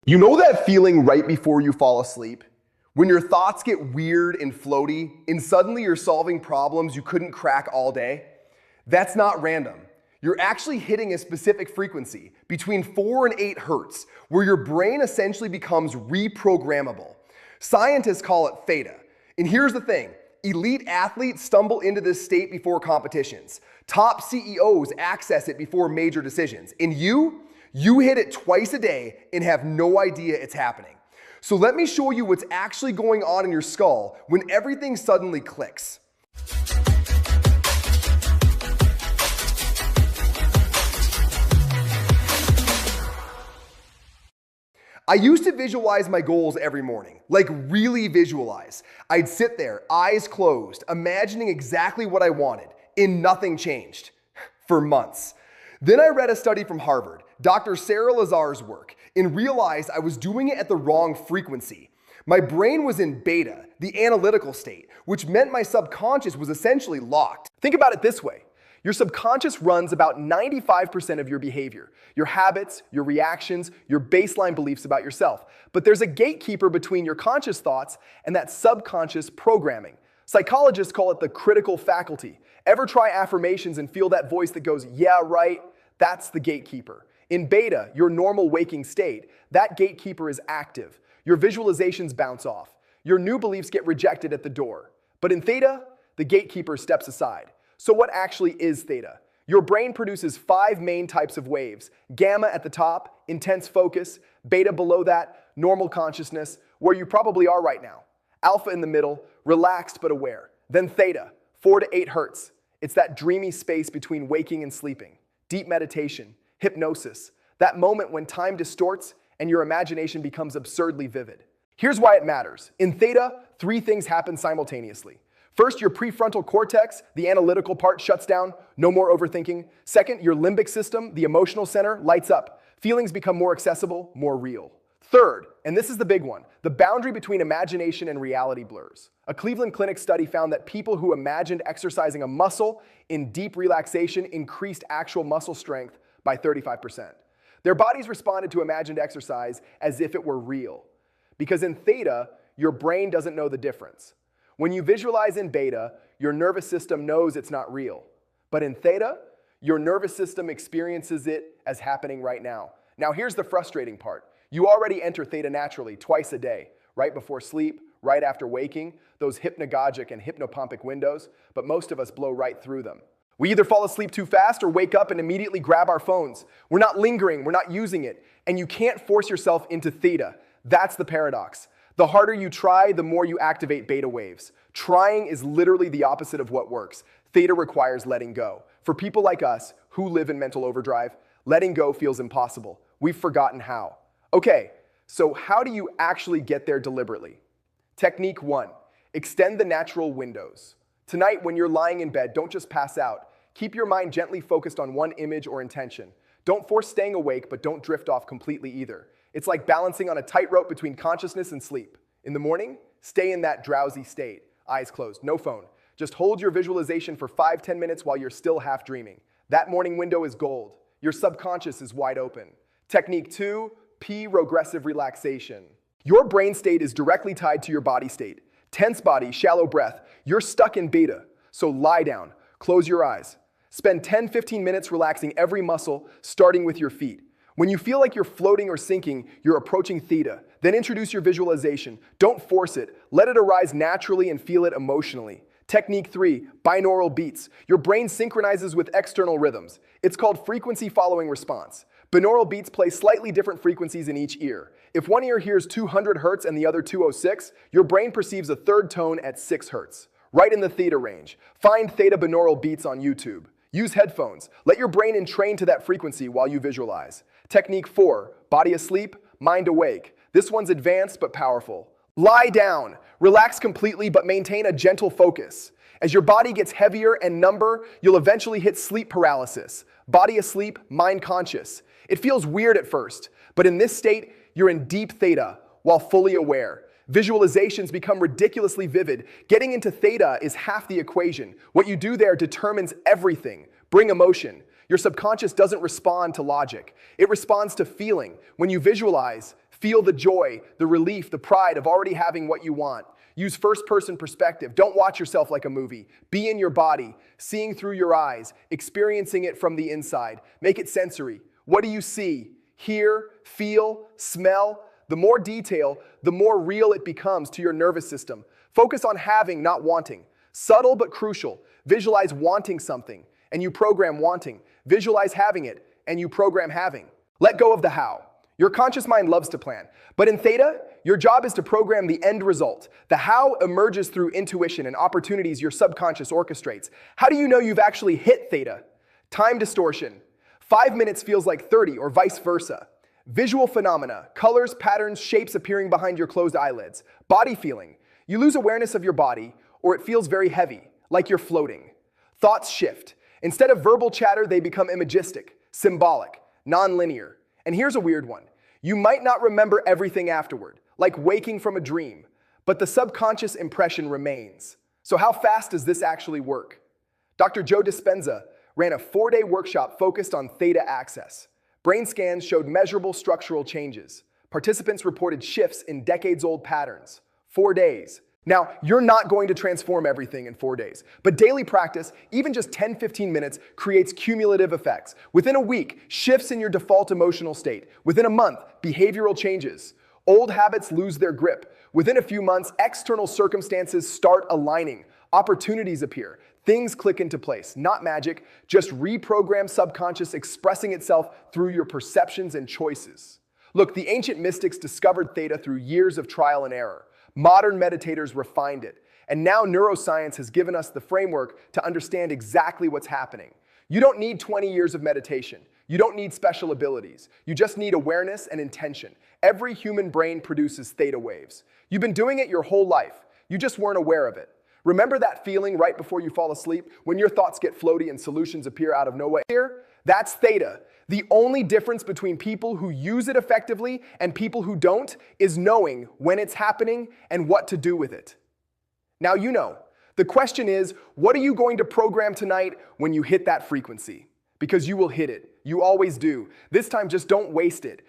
You know that feeling right before you fall asleep? When your thoughts get weird and floaty, and suddenly you're solving problems you couldn't crack all day? That's not random. You're actually hitting a specific frequency, between 4 and 8 hertz, where your brain essentially becomes reprogrammable. Scientists call it theta. And here's the thing. Elite athletes stumble into this state before competitions. Top CEOs access it before major decisions. And you hit it twice a day and have no idea it's happening. So let me show you what's actually going on in your skull when everything suddenly clicks. I used to visualize my goals every morning, like really visualize. I'd sit there, eyes closed, imagining exactly what I wanted, and nothing changed for months. Then I read a study from Harvard, Dr. Sarah Lazar's work, and realized I was doing it at the wrong frequency. My brain was in beta, the analytical state, which meant my subconscious was essentially locked. Think about it this way. Your subconscious runs about 95% of your behavior, your habits, your reactions, your baseline beliefs about yourself. But there's a gatekeeper between your conscious thoughts and that subconscious programming. Psychologists call it the critical faculty. Ever try affirmations and feel that voice that goes, yeah, right? That's the gatekeeper. In beta, your normal waking state, that gatekeeper is active. Your visualizations bounce off. Your new beliefs get rejected at the door. But in theta, the gatekeeper steps aside. So what actually is theta? Your brain produces 5 main types of waves. Gamma at the top, intense focus. Beta below that, normal consciousness, where you probably are right now. Alpha in the middle, relaxed but aware. Then theta, 4 to 8 hertz. It's that dreamy space between waking and sleeping. Deep meditation, hypnosis. That moment when time distorts and your imagination becomes absurdly vivid. Here's why it matters. In theta, 3 things happen simultaneously. First, your prefrontal cortex, the analytical part, shuts down, no more overthinking. Second, your limbic system, the emotional center, lights up. Feelings become more accessible, more real. Third, and this is the big one, the boundary between imagination and reality blurs. A Cleveland Clinic study found that people who imagined exercising a muscle in deep relaxation increased actual muscle strength by 35%. Their bodies responded to imagined exercise as if it were real. Because in theta, your brain doesn't know the difference. When you visualize in beta, your nervous system knows it's not real. But in theta, your nervous system experiences it as happening right now. Now here's the frustrating part. You already enter theta naturally twice a day, right before sleep, right after waking, those hypnagogic and hypnopompic windows, but most of us blow right through them. We either fall asleep too fast or wake up and immediately grab our phones. We're not lingering, we're not using it, and you can't force yourself into theta. That's the paradox. The harder you try, the more you activate beta waves. Trying is literally the opposite of what works. Theta requires letting go. For people like us who live in mental overdrive, letting go feels impossible. We've forgotten how. Okay, so how do you actually get there deliberately? Technique 1, extend the natural windows. Tonight, when you're lying in bed, don't just pass out. Keep your mind gently focused on one image or intention. Don't force staying awake, but don't drift off completely either. It's like balancing on a tightrope between consciousness and sleep. In the morning, stay in that drowsy state, eyes closed, no phone. Just hold your visualization for 5-10 minutes while you're still half dreaming. That morning window is gold. Your subconscious is wide open. Technique 2, P-regressive relaxation. Your brain state is directly tied to your body state. Tense body, shallow breath. You're stuck in beta, so lie down, close your eyes. Spend 10-15 minutes relaxing every muscle, starting with your feet. When you feel like you're floating or sinking, you're approaching theta. Then introduce your visualization. Don't force it. Let it arise naturally and feel it emotionally. Technique 3, binaural beats. Your brain synchronizes with external rhythms. It's called frequency following response. Binaural beats play slightly different frequencies in each ear. If one ear hears 200 hertz and the other 206, your brain perceives a third tone at 6 hertz, right in the theta range. Find theta binaural beats on YouTube. Use headphones. Let your brain entrain to that frequency while you visualize. Technique 4, body asleep, mind awake. This one's advanced but powerful. Lie down. Relax completely but maintain a gentle focus. As your body gets heavier and number, you'll eventually hit sleep paralysis. Body asleep, mind conscious. It feels weird at first, but in this state, you're in deep theta while fully aware. Visualizations become ridiculously vivid. Getting into theta is half the equation. What you do there determines everything. Bring emotion. Your subconscious doesn't respond to logic. It responds to feeling. When you visualize, Feel the joy, the relief, the pride of already having what you want. Use first-person perspective. Don't watch yourself like a movie. Be in your body, seeing through your eyes, experiencing it from the inside. Make it sensory. What do you see, hear, feel, smell? The more detail, the more real it becomes to your nervous system. Focus on having, not wanting. Subtle but crucial. Visualize wanting something, and you program wanting. Visualize having it, and you program having. Let go of the how. Your conscious mind loves to plan, but in Theta, your job is to program the end result. The how emerges through intuition and opportunities your subconscious orchestrates. How do you know you've actually hit Theta? Time distortion. 5 minutes feels like 30 or vice versa. Visual phenomena, colors, patterns, shapes appearing behind your closed eyelids. Body feeling. You lose awareness of your body, or it feels very heavy, like you're floating. Thoughts shift. Instead of verbal chatter, they become imagistic, symbolic, non-linear. And here's a weird one. You might not remember everything afterward, like waking from a dream, but the subconscious impression remains. So how fast does this actually work? Dr. Joe Dispenza ran a 4-day workshop focused on theta access. Brain scans showed measurable structural changes. Participants reported shifts in decades-old patterns. 4 days. Now, you're not going to transform everything in 4 days, but daily practice, even just 10-15 minutes, creates cumulative effects. Within a week, shifts in your default emotional state. Within a month, behavioral changes. Old habits lose their grip. Within a few months, external circumstances start aligning. Opportunities appear. Things click into place. Not magic, just reprogrammed subconscious expressing itself through your perceptions and choices. Look, the ancient mystics discovered theta through years of trial and error. Modern meditators refined it, and now neuroscience has given us the framework to understand exactly what's happening. You don't need 20 years of meditation. You don't need special abilities. You just need awareness and intention. Every human brain produces theta waves. You've been doing it your whole life. You just weren't aware of it. Remember that feeling right before you fall asleep when your thoughts get floaty and solutions appear out of nowhere? That's theta. The only difference between people who use it effectively and people who don't is knowing when it's happening and what to do with it. Now you know. The question is, what are you going to program tonight when you hit that frequency? Because you will hit it. You always do. This time, just don't waste it.